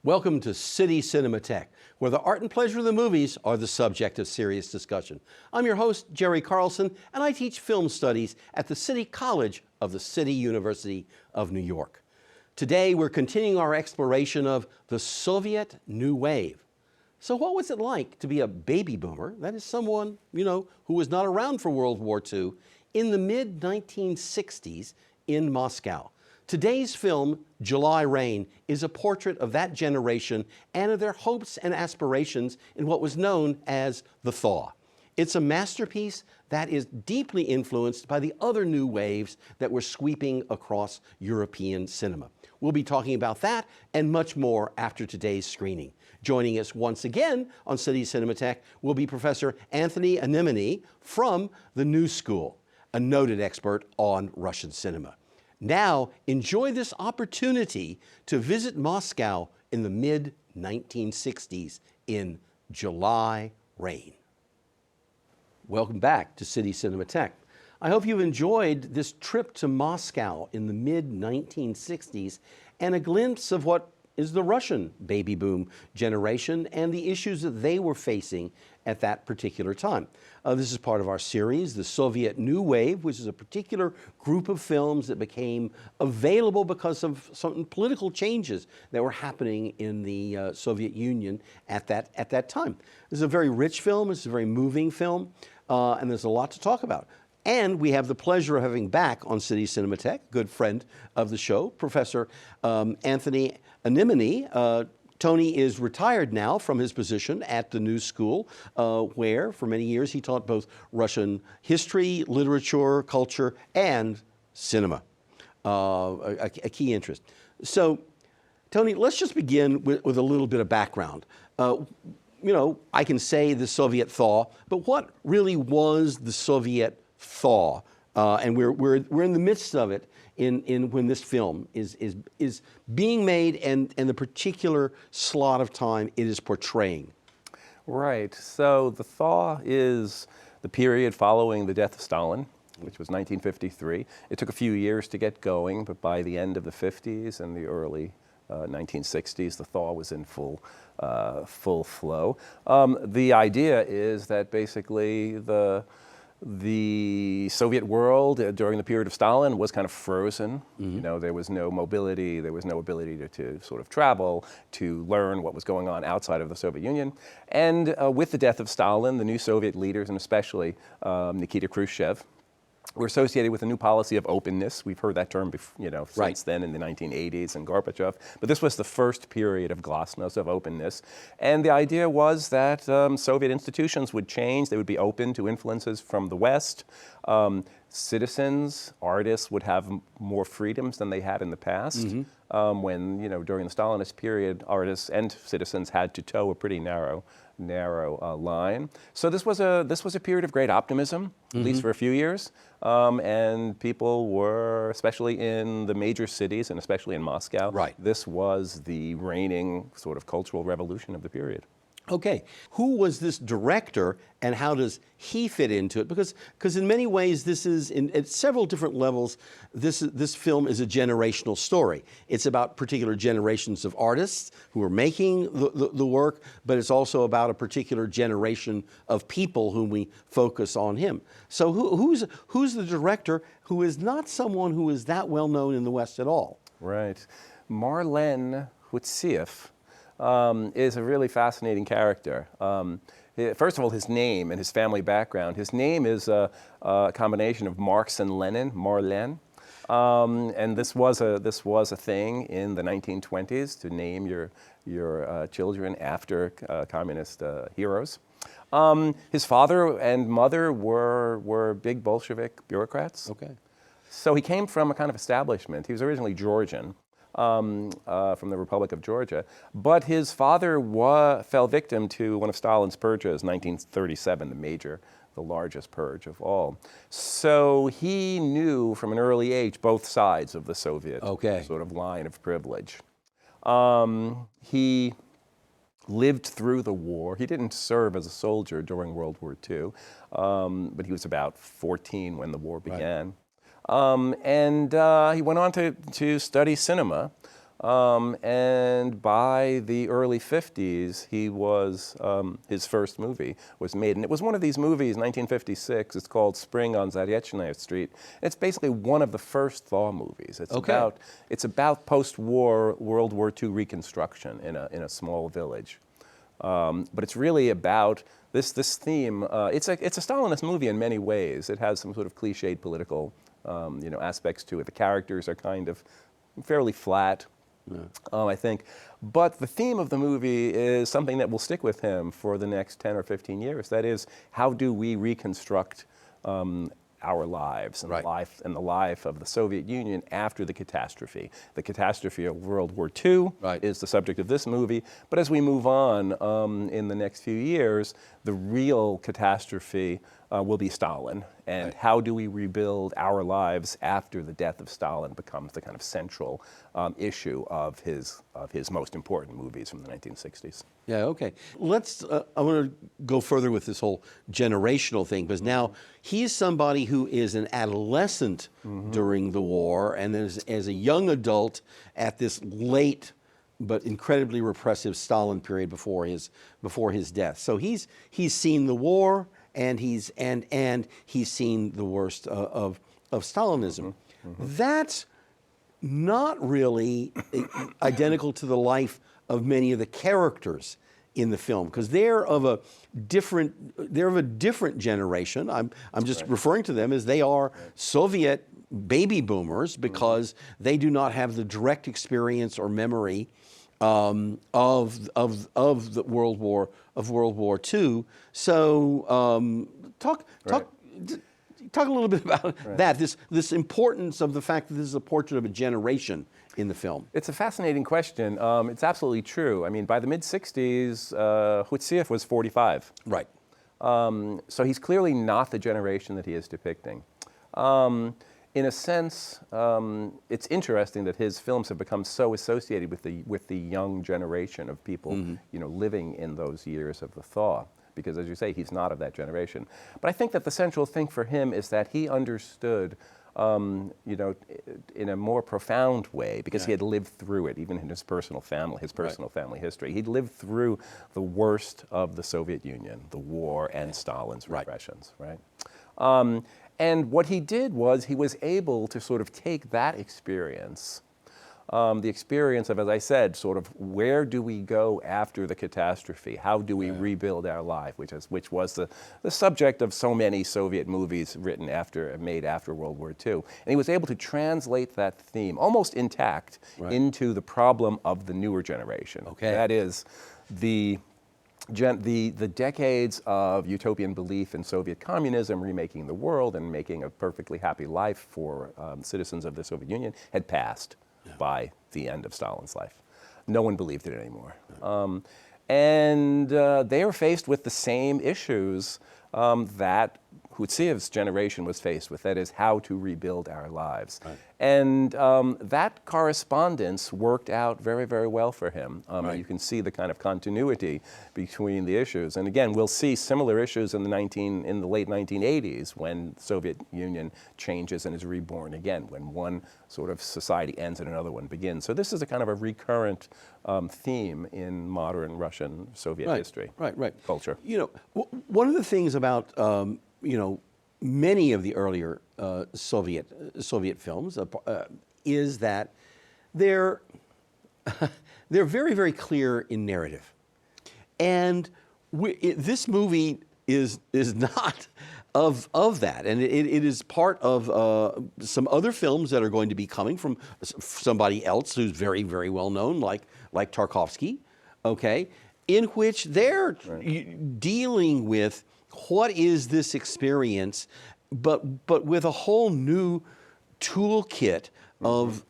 Welcome to City Cinematheque, where the art and pleasure of the movies are the subject of serious discussion. I'm your host, Jerry Carlson, and I teach film studies at the City College of the City University of New York. Today, we're continuing our exploration of the Soviet New Wave. So what was it like to be a baby boomer, that is someone, who was not around for World War II, in the mid-1960s in Moscow? Today's film, July Rain, is a portrait of that generation and of their hopes and aspirations in what was known as the Thaw. It's a masterpiece that is deeply influenced by the other new waves that were sweeping across European cinema. We'll be talking about that and much more after today's screening. Joining us once again on City Cinematheque will be Professor Anemon from the New School, a noted expert on Russian cinema. Now, enjoy this opportunity to visit Moscow in the mid-1960s in July Rain. Welcome back to City Cinematheque. I hope you've enjoyed this trip to Moscow in the mid-1960s and a glimpse of what is the Russian baby boom generation and the issues that they were facing at that particular time. This is part of our series, the Soviet New Wave, which is a particular group of films that became available because of some political changes that were happening in the Soviet Union at that time. This is a very rich film, it's a very moving film, and there's a lot to talk about. And we have the pleasure of having back on City Cinematheque, good friend of the show, Professor Anemon. Tony is retired now from his position at the New School, where for many years he taught both Russian history, literature, culture, and cinema, a key interest. So, Tony, let's just begin with a little bit of background. I can say the Soviet thaw, but what really was the Soviet thaw? And we're in the midst of it when this film is being made and the particular slot of time it is portraying. Right. So the thaw is the period following the death of Stalin, which was 1953. It took a few years to get going, but by the end of the 50s and the early 1960s, the thaw was in full flow. The idea is that basically the Soviet world during the period of Stalin was kind of frozen. Mm-hmm. There was no mobility, there was no ability to sort of travel, to learn what was going on outside of the Soviet Union. And with the death of Stalin, the new Soviet leaders, and especially Nikita Khrushchev, were associated with a new policy of openness. We've heard that term, since then in the 1980s and Gorbachev. But this was the first period of glasnost, of openness. And the idea was that Soviet institutions would change. They would be open to influences from the West. Citizens, artists would have more freedoms than they had in the past. Mm-hmm. When, during the Stalinist period, artists and citizens had to toe a pretty narrow line. So this was a period of great optimism, mm-hmm. at least for a few years, and people were, especially in the major cities and especially in Moscow, this was the reigning sort of cultural revolution of the period. Okay, who was this director and how does he fit into it? Because in many ways this is, at several different levels, this film is a generational story. It's about particular generations of artists who are making the work, but it's also about a particular generation of people whom we focus on him. So who's the director who is not someone who is that well known in the West at all? Right, Marlen Khutsiev is a really fascinating character. First of all, his name and his family background. His name is a combination of Marx and Lenin, Marlen, and this was a thing in the 1920s to name your children after communist heroes. His father and mother were big Bolshevik bureaucrats. Okay. So he came from a kind of establishment. He was originally Georgian. From the Republic of Georgia. But his father fell victim to one of Stalin's purges, 1937, the largest purge of all. So he knew from an early age both sides of the Soviet sort of line of privilege. He lived through the war. He didn't serve as a soldier during World War II, but he was about 14 when the war began. And he went on to study cinema And by the early 50s, he was, his first movie was made. And it was one of these movies, 1956, it's called Spring on Zaryechny Street. It's basically one of the first thaw movies. It's about post-war, World War II reconstruction in a small village. But it's really about this theme. It's a Stalinist movie in many ways. It has some sort of cliched political aspects to it. The characters are kind of fairly flat. I think. But the theme of the movie is something that will stick with him for the next 10 or 15 years. That is, how do we reconstruct our lives and, the life of the Soviet Union after the catastrophe. The catastrophe of World War II is the subject of this movie. But as we move on in the next few years, the real catastrophe will be Stalin. And how do we rebuild our lives after the death of Stalin becomes the kind of central issue of his most important movies from the 1960s. Yeah, okay. I want to go further with this whole generational thing, because now he's somebody who is an adolescent during the war, and as a young adult at this late but incredibly repressive Stalin period before his death. So he's seen the war, and he's seen the worst of Stalinism. That's not really identical to the life of many of the characters in the film, because they're of a different generation. I'm just referring to them as they are Soviet baby boomers, because they do not have the direct experience or memory of the World War II. So talk a little bit about that. This importance of the fact that this is a portrait of a generation in the film. It's a fascinating question. It's absolutely true. I mean, by the mid-60s, Khutsiev was 45. Right. So he's clearly not the generation that he is depicting. In a sense, it's interesting that his films have become so associated with the young generation of people, living in those years of the thaw. Because, as you say, he's not of that generation. But I think that the central thing for him is that he understood, in a more profound way, because he had lived through it, even in his personal family history. He'd lived through the worst of the Soviet Union, the war and Stalin's repressions, and what he did was he was able to sort of take that experience, the experience of, as I said, sort of where do we go after the catastrophe? How do we rebuild our life? Which was the subject of so many Soviet movies made after World War II. And he was able to translate that theme, almost intact, into the problem of the newer generation. That is, the decades of utopian belief in Soviet communism remaking the world and making a perfectly happy life for citizens of the Soviet Union had passed by the end of Stalin's life. No one believed it anymore. And they are faced with the same issues that Khutsiev's generation was faced with, that is, how to rebuild our lives. And that correspondence worked out very, very well for him. You can see the kind of continuity between the issues. And again, we'll see similar issues in the late 1980s, when the Soviet Union changes and is reborn again, when one sort of society ends and another one begins. So this is a kind of a recurrent theme in modern Russian Soviet history, culture. One of the things about many of the earlier Soviet films is that they're very, very clear in narrative, and this movie is not of that, and it is part of some other films that are going to be coming from somebody else who's very, very well known, like Tarkovsky, in which they're dealing with what is this experience, but with a whole new toolkit of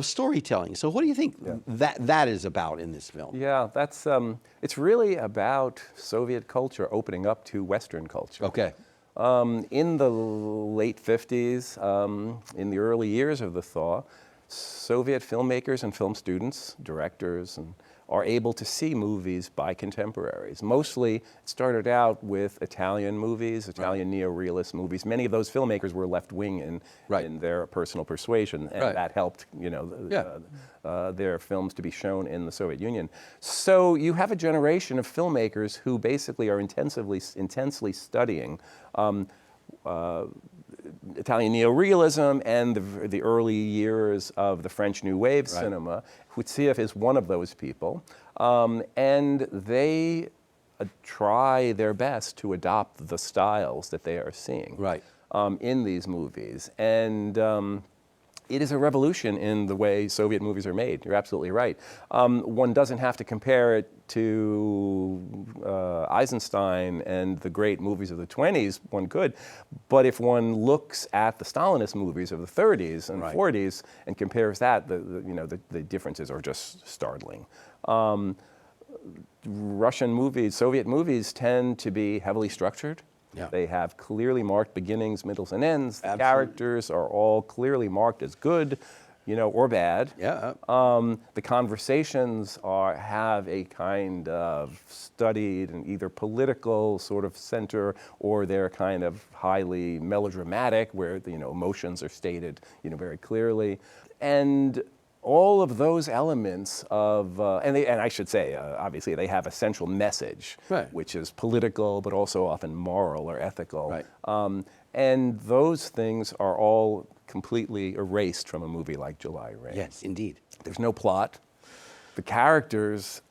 storytelling. So what do you think that is about in this film? Yeah, that's it's really about Soviet culture opening up to Western culture. In the late 50s, in the early years of the thaw, Soviet filmmakers and film students, directors, and are able to see movies by contemporaries. Mostly it started out with Italian movies, Italian neo-realist movies. Many of those filmmakers were left-wing in their personal persuasion, and that helped, their films to be shown in the Soviet Union. So you have a generation of filmmakers who basically are intensely studying Italian neo-realism and the early years of the French New Wave cinema. Khutsiev is one of those people, and they try their best to adopt the styles that they are seeing in these movies. And it is a revolution in the way Soviet movies are made. You're absolutely right. One doesn't have to compare it to Eisenstein and the great movies of the 20s. One could, but if one looks at the Stalinist movies of the 30s and 40s and compares that, the differences are just startling. Russian movies, Soviet movies tend to be heavily structured. They have clearly marked beginnings, middles, and ends. The characters are all clearly marked as good, or bad. The conversations have a kind of studied and either political sort of center, or they're kind of highly melodramatic, where the emotions are stated very clearly. And all of those elements of, and I should say, obviously, they have a central message, which is political, but also often moral or ethical. And those things are all completely erased from a movie like July Rain. Yes, indeed. There's no plot. The characters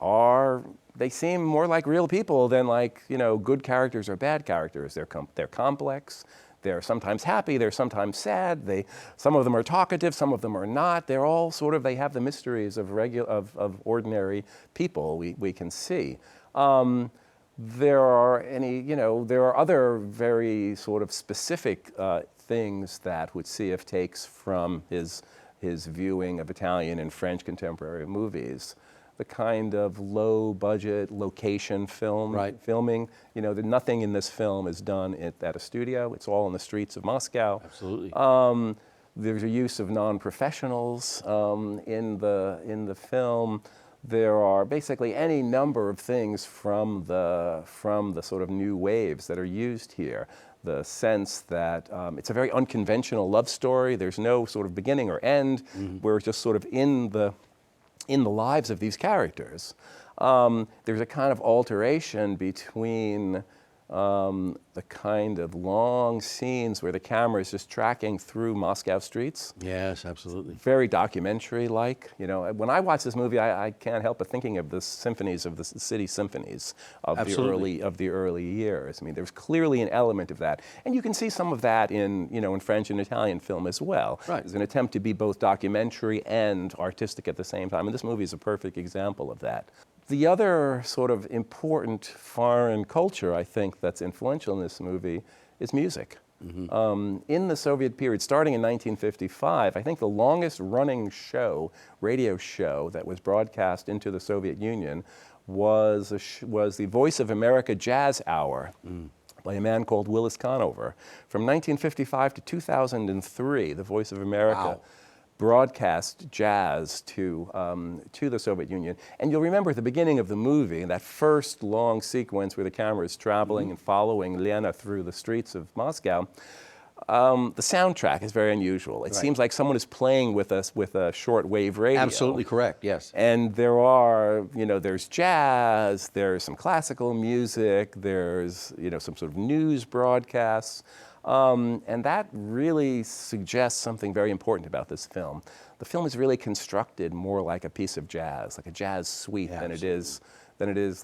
they seem more like real people than like, good characters or bad characters. They're complex. They're sometimes happy, they're sometimes sad. Some of them are talkative, some of them are not. They're all they have the mysteries of ordinary people we can see. There are other very sort of specific things that Khutsiev takes from his viewing of Italian and French contemporary movies. The kind of low-budget location filming. Nothing in this film is done at a studio. It's all in the streets of Moscow. Absolutely. There's a use of non-professionals in the film. There are basically any number of things from the sort of new waves that are used here. The sense that it's a very unconventional love story. There's no sort of beginning or end. We're just sort of in the lives of these characters. There's a kind of alteration between the kind of long scenes where the camera is just tracking through Moscow streets. Yes, absolutely. Very documentary-like. When I watch this movie, I can't help but thinking of the symphonies of the city symphonies of the early years. I mean, there's clearly an element of that, and you can see some of that in in French and Italian film as well. There's an attempt to be both documentary and artistic at the same time, and this movie is a perfect example of that. The other sort of important foreign culture, I think, that's influential in this movie is music. In the Soviet period, starting in 1955, I think the longest running radio show that was broadcast into the Soviet Union was the Voice of America Jazz Hour by a man called Willis Conover. From 1955 to 2003, the Voice of America broadcast jazz to the Soviet Union. And you'll remember at the beginning of the movie, that first long sequence where the camera is traveling and following Lena through the streets of Moscow, the soundtrack is very unusual. It seems like someone is playing with us with a shortwave radio. Absolutely correct, yes. And there's jazz, there's some classical music, there's some sort of news broadcasts. And that really suggests something very important about this film. The film is really constructed more like a piece of jazz, like a jazz suite, than it is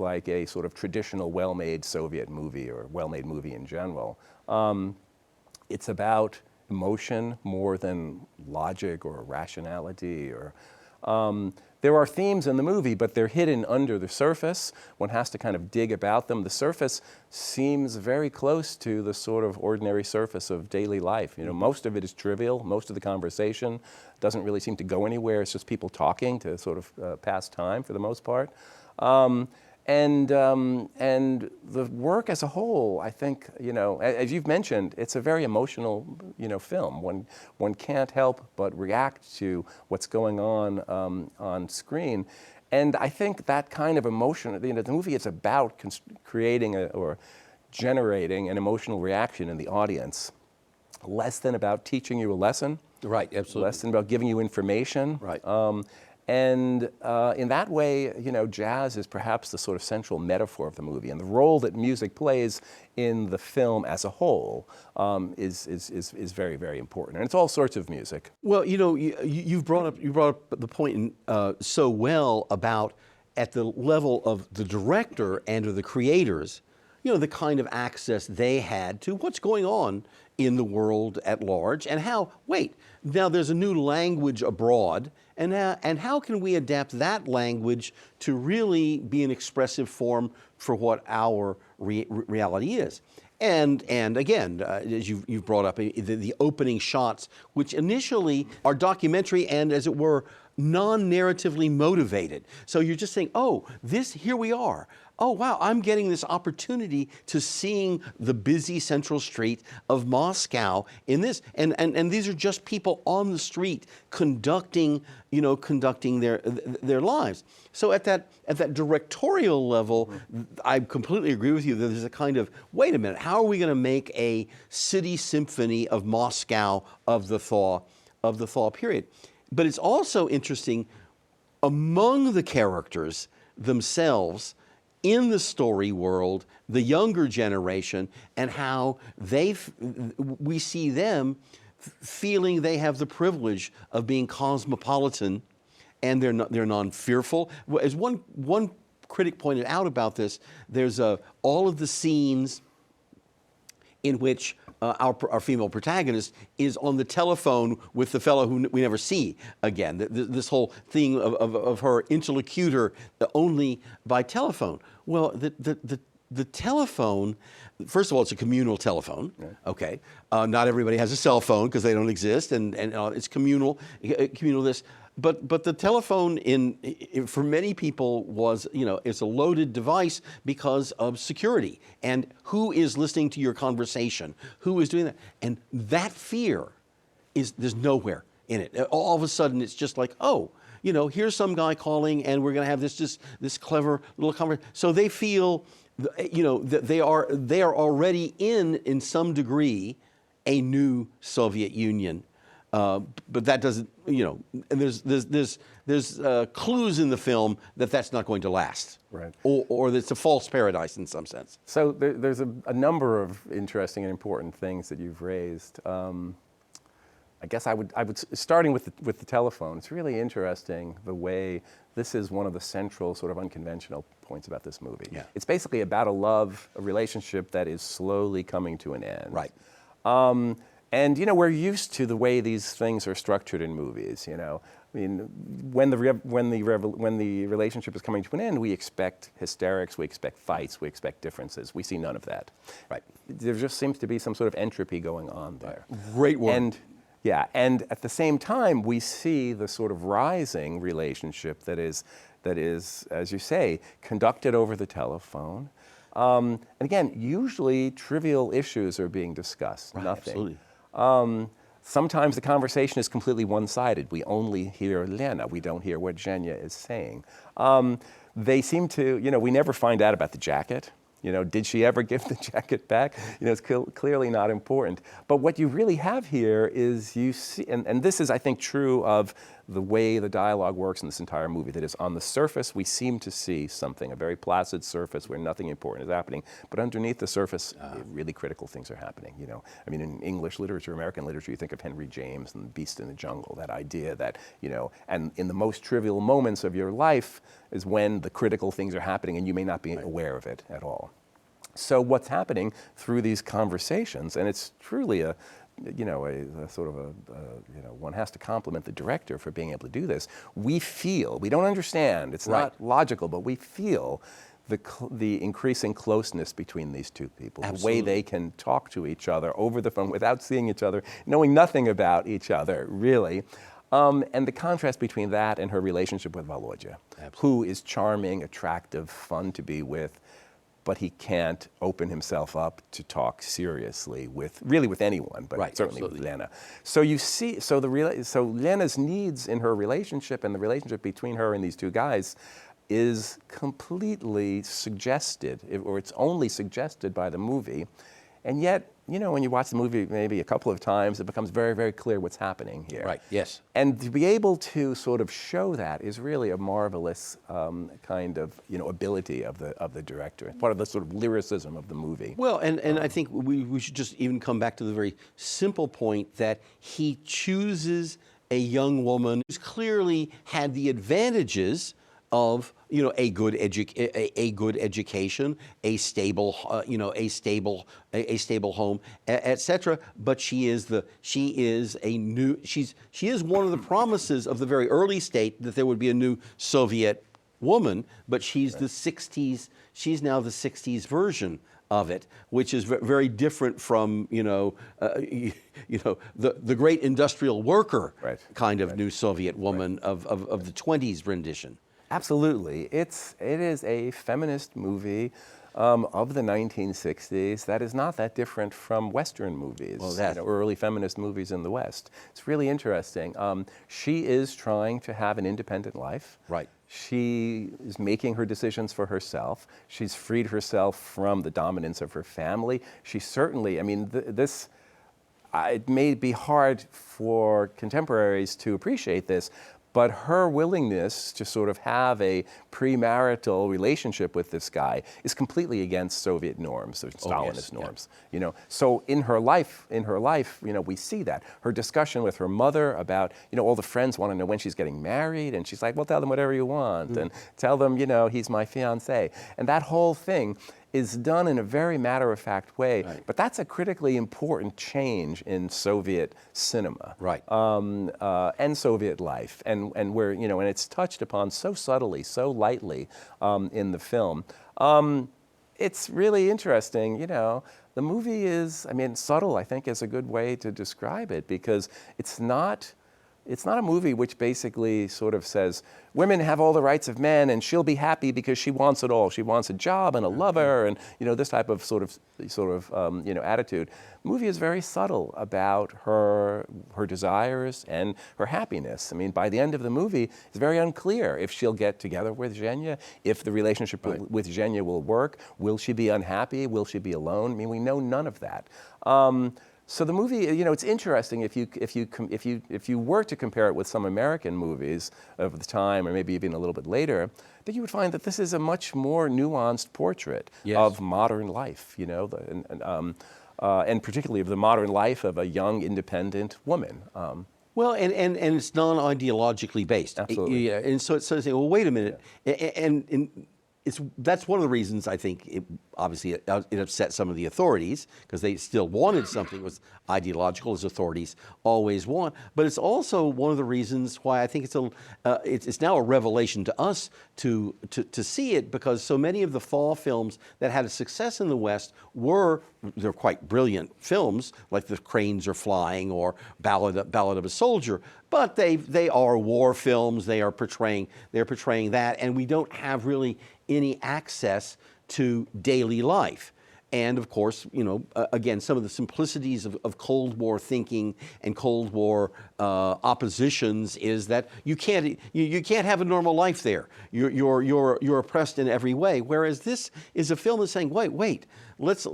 like a sort of traditional well-made Soviet movie or well-made movie in general. It's about emotion more than logic or rationality or. There are themes in the movie, but they're hidden under the surface. One has to kind of dig about them. The surface seems very close to the sort of ordinary surface of daily life. Most of it is trivial. Most of the conversation doesn't really seem to go anywhere. It's just people talking to sort of pass time for the most part. And the work as a whole, I think, as you've mentioned, it's a very emotional, film. One can't help but react to what's going on screen. And I think that kind of emotion, the movie is about creating or generating an emotional reaction in the audience, less than about teaching you a lesson. Right, absolutely. Less than about giving you information. Right. And in that way, jazz is perhaps the sort of central metaphor of the movie, and the role that music plays in the film as a whole is very, very important. And it's all sorts of music. Well, you've brought up the point so well about at the level of the director and of the creators, the kind of access they had to what's going on in the world at large, and how, wait, now there's a new language abroad, and how can we adapt that language to really be an expressive form for what our reality is? And again, as you've brought up, the opening shots, which initially are documentary and, as it were, non-narratively motivated. So you're just saying, oh, here we are. Oh, wow, I'm getting this opportunity to seeing the busy central street of Moscow in this. And these are just people on the street conducting their lives. So at that directorial level, I completely agree with you that there's a kind of, wait a minute, how are we going to make a city symphony of Moscow of the thaw period? But it's also interesting among the characters themselves in the story world, the younger generation, and how we see them feeling they have the privilege of being cosmopolitan, and they're non-fearful. As one critic pointed out about this, there's all of the scenes in which our female protagonist is on the telephone with the fellow who we never see again. This whole thing of her interlocutor only by telephone. Well, the telephone, first of all, it's a communal telephone. Right. Okay, not everybody has a cell phone because they don't exist, and it's communal this. But the telephone for many people was, it's a loaded device because of security and who is listening to your conversation, who is doing that. And that fear there's nowhere in it. All of a sudden it's just like, oh, here's some guy calling and we're going to have this clever little conversation. So they feel, that they are already in some degree a new Soviet Union. But that doesn't, and there's clues in the film that that's not going to last, right? Or that it's a false paradise in some sense. So there's a number of interesting and important things that you've raised. I guess I would starting with the telephone. It's really interesting the way this is one of the central sort of unconventional points about this movie. Yeah. It's basically about a relationship that is slowly coming to an end. Right. And we're used to the way these things are structured in movies. I mean, when the relationship is coming to an end, we expect hysterics, we expect fights, we expect differences. We see none of that. Right. There just seems to be some sort of entropy going on there. Great word. And at the same time, we see the sort of rising relationship that is, as you say, conducted over the telephone. And again, usually trivial issues are being discussed. Right, nothing. Absolutely. Sometimes the conversation is completely one-sided. We only hear Lena. We don't hear what Zhenya is saying. They seem to, we never find out about the jacket. Did she ever give the jacket back? It's clearly not important. But what you really have here is you see, and this is, I think, true of the way the dialogue works in this entire movie. That is, on the surface, we seem to see something, a very placid surface where nothing important is happening. But underneath the surface, really critical things are happening. I mean, in English literature, American literature, you think of Henry James and The Beast in the Jungle, that idea that, and in the most trivial moments of your life is when the critical things are happening and you may not be aware of it at all. So what's happening through these conversations, and it's truly a sort of one has to compliment the director for being able to do this. We don't understand, it's not logical, but we feel the increasing closeness between these two people. Absolutely. The way they can talk to each other over the phone without seeing each other, knowing nothing about each other, really. And the contrast between that and her relationship with Volodya, who is charming, attractive, fun to be with, but he can't open himself up to talk seriously with anyone, but certainly with Lena. So you see, so Lena's needs in her relationship and the relationship between her and these two guys is completely suggested, or it's only suggested by the movie. And yet, you know, when you watch the movie maybe a couple of times, it becomes very, very clear what's happening here. Right, yes. And to be able to sort of show that is really a marvelous kind of, you know, ability of the director. It's part of the sort of lyricism of the movie. Well, and I think we should just even come back to the very simple point that he chooses a young woman who's clearly had the advantages of, you know, a good education, a stable home, etc. But she is one of the promises of the very early state that there would be a new Soviet woman, but she's the 60s. She's now the 60s version of it, which is very different from the great industrial worker kind of new Soviet woman of the 20s rendition. Absolutely. It is a feminist movie of the 1960s that is not that different from Western movies, early feminist movies in the West. It's really interesting. She is trying to have an independent life. Right. She is making her decisions for herself. She's freed herself from the dominance of her family. She certainly, I mean, it may be hard for contemporaries to appreciate this, but her willingness to sort of have a premarital relationship with this guy is completely against Soviet norms, or Stalinist norms. Yeah. You know, so in her life, you know, we see that. Her discussion with her mother about, you know, all the friends want to know when she's getting married, and she's like, well, tell them whatever you want, and tell them, you know, he's my fiancé. And that whole thing is done in a very matter-of-fact way, but that's a critically important change in Soviet cinema, and Soviet life, and where, you know, and it's touched upon so subtly, so lightly in the film. It's really interesting, you know. The movie is, I mean, subtle, I think, is a good way to describe it, because it's not a movie which basically sort of says, women have all the rights of men and she'll be happy because she wants it all. She wants a job and a lover and, you know, this type of sort of you know, attitude. The movie is very subtle about her desires and her happiness. I mean, by the end of the movie, it's very unclear if she'll get together with Zhenya, if the relationship with Zhenya will work. Will she be unhappy? Will she be alone? I mean, we know none of that. So the movie, you know, it's interesting if you were to compare it with some American movies of the time, or maybe even a little bit later, that you would find that this is a much more nuanced portrait of modern life, you know, and particularly of the modern life of a young, independent woman. Well, and it's non-ideologically based. Absolutely. And so it's saying, well, wait a minute, and that's one of the reasons I think obviously it upset some of the authorities, because they still wanted something that was ideological, as authorities always want. But it's also one of the reasons why I think it's now a revelation to us to see it, because so many of the fall films that had a success in the West they're quite brilliant films, like The Cranes Are Flying or Ballad of a Soldier. But they are war films. They're portraying that, and we don't have really any access to daily life. And of course, you know, again, some of the simplicities of Cold War thinking and Cold War oppositions is that you can't have a normal life there. You're oppressed in every way. Whereas this is a film that's saying, wait, let's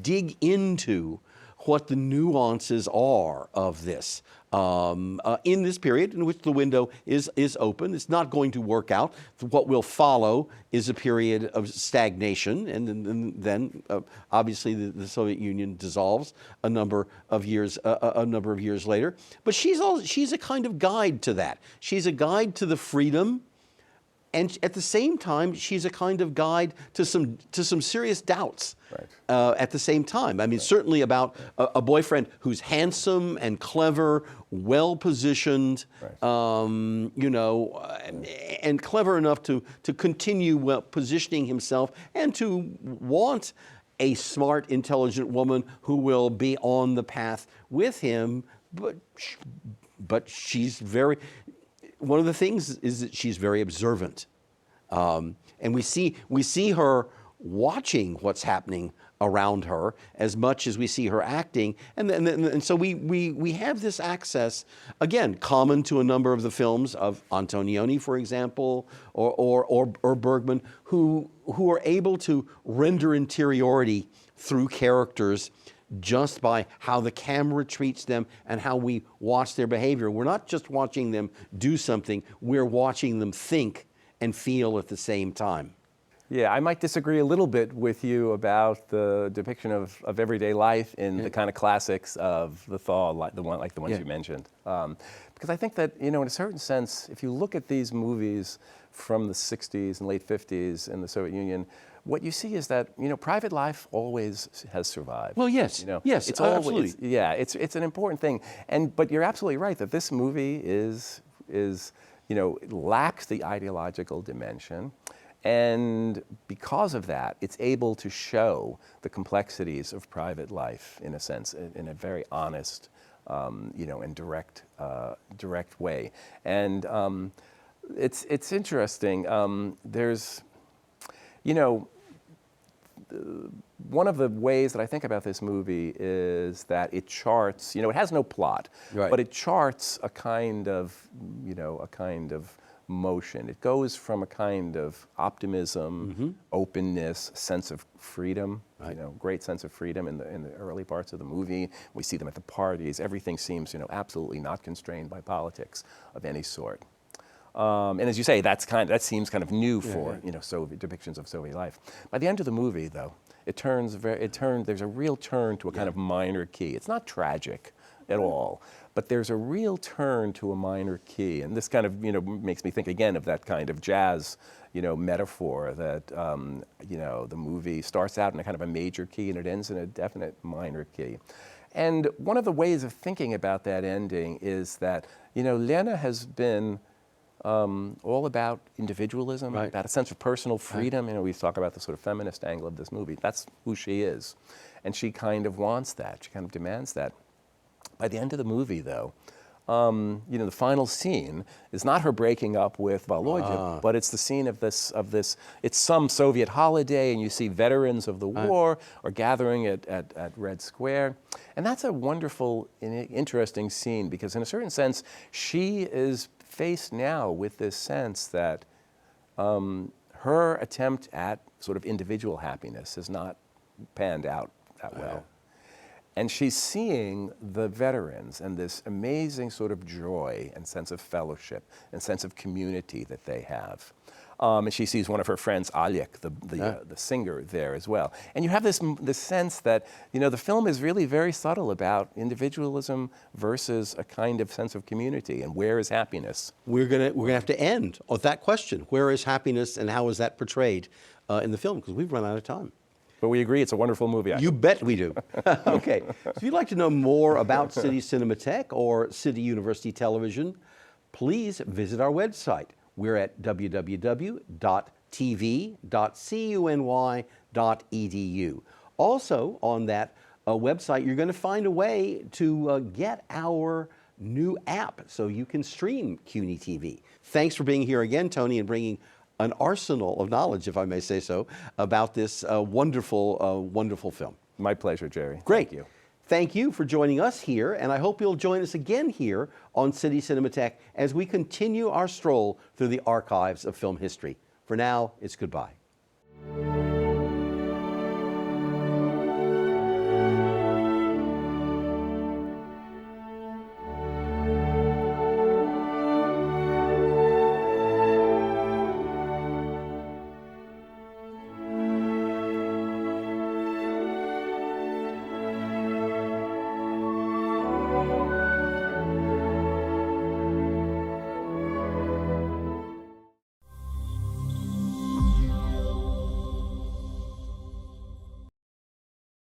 dig into what the nuances are of this. In this period in which the window is open. It's not going to work out. What will follow is a period of stagnation, and then obviously the Soviet Union dissolves a number of years later. But she's a kind of guide to that. She's a guide to the freedom, and at the same time, she's a kind of guide to some serious doubts. At the same time, I mean, certainly about a boyfriend who's handsome and clever, well-positioned, you know, and clever enough to continue positioning himself and to want a smart, intelligent woman who will be on the path with him. But she's one of the things is that she's very observant, and we see her watching what's happening around her as much as we see her acting. And so we have this access, again, common to a number of the films of Antonioni, for example, or Bergman, who are able to render interiority through characters just by how the camera treats them and how we watch their behavior. We're not just watching them do something, we're watching them think and feel at the same time. Yeah, I might disagree a little bit with you about the depiction of everyday life in the kind of classics of the thaw, like the ones you mentioned. Because I think that, in a certain sense, if you look at these movies from the 60s and late 50s in the Soviet Union, what you see is that, private life always has survived. Well, yes, yes, it's absolutely. It's an important thing. But you're absolutely right that this movie lacks the ideological dimension. And because of that, it's able to show the complexities of private life, in a sense, in a very honest, and direct way. And it's interesting. There's, one of the ways that I think about this movie is that it charts. It has no plot, right, but it charts a kind of motion. It goes from a kind of optimism, openness, sense of freedom, right, great sense of freedom in the early parts of the movie. We see them at the parties. Everything seems, absolutely not constrained by politics of any sort. And as you say, that seems kind of new for Soviet depictions of Soviet life. By the end of the movie, though, there's a real turn to a kind of minor key. It's not tragic at all, but there's a real turn to a minor key, and this kind of makes me think again of that kind of jazz metaphor that the movie starts out in a kind of a major key and it ends in a definite minor key. And one of the ways of thinking about that ending is that Lena has been all about individualism, right, about a sense of personal freedom. Right. We talk about the sort of feminist angle of this movie. That's who she is, and she kind of wants that. She kind of demands that. By the end of the movie, though, the final scene is not her breaking up with Volodya, but it's the scene of this. It's some Soviet holiday, and you see veterans of the war are gathering at Red Square, and that's a wonderful, interesting scene because, in a certain sense, she is faced now with this sense that her attempt at sort of individual happiness has not panned out that well. And she's seeing the veterans and this amazing sort of joy and sense of fellowship and sense of community that they have. And she sees one of her friends, Oleg, the singer, there as well. And you have this sense that the film is really very subtle about individualism versus a kind of sense of community. And where is happiness? We're gonna have to end with that question: where is happiness, and how is that portrayed in the film? Because we've run out of time. But we agree it's a wonderful movie. You bet we do. Okay, so if you'd like to know more about City Cinematheque or City University Television, please visit our website. We're at www.tv.cuny.edu. Also on that website, you're going to find a way to get our new app so you can stream CUNY TV. Thanks for being here again, Tony, and bringing an arsenal of knowledge, if I may say so, about this wonderful film. My pleasure, Jerry. Great. Thank you. Thank you for joining us here, and I hope you'll join us again here on City Cinematheque as we continue our stroll through the archives of film history. For now, it's goodbye.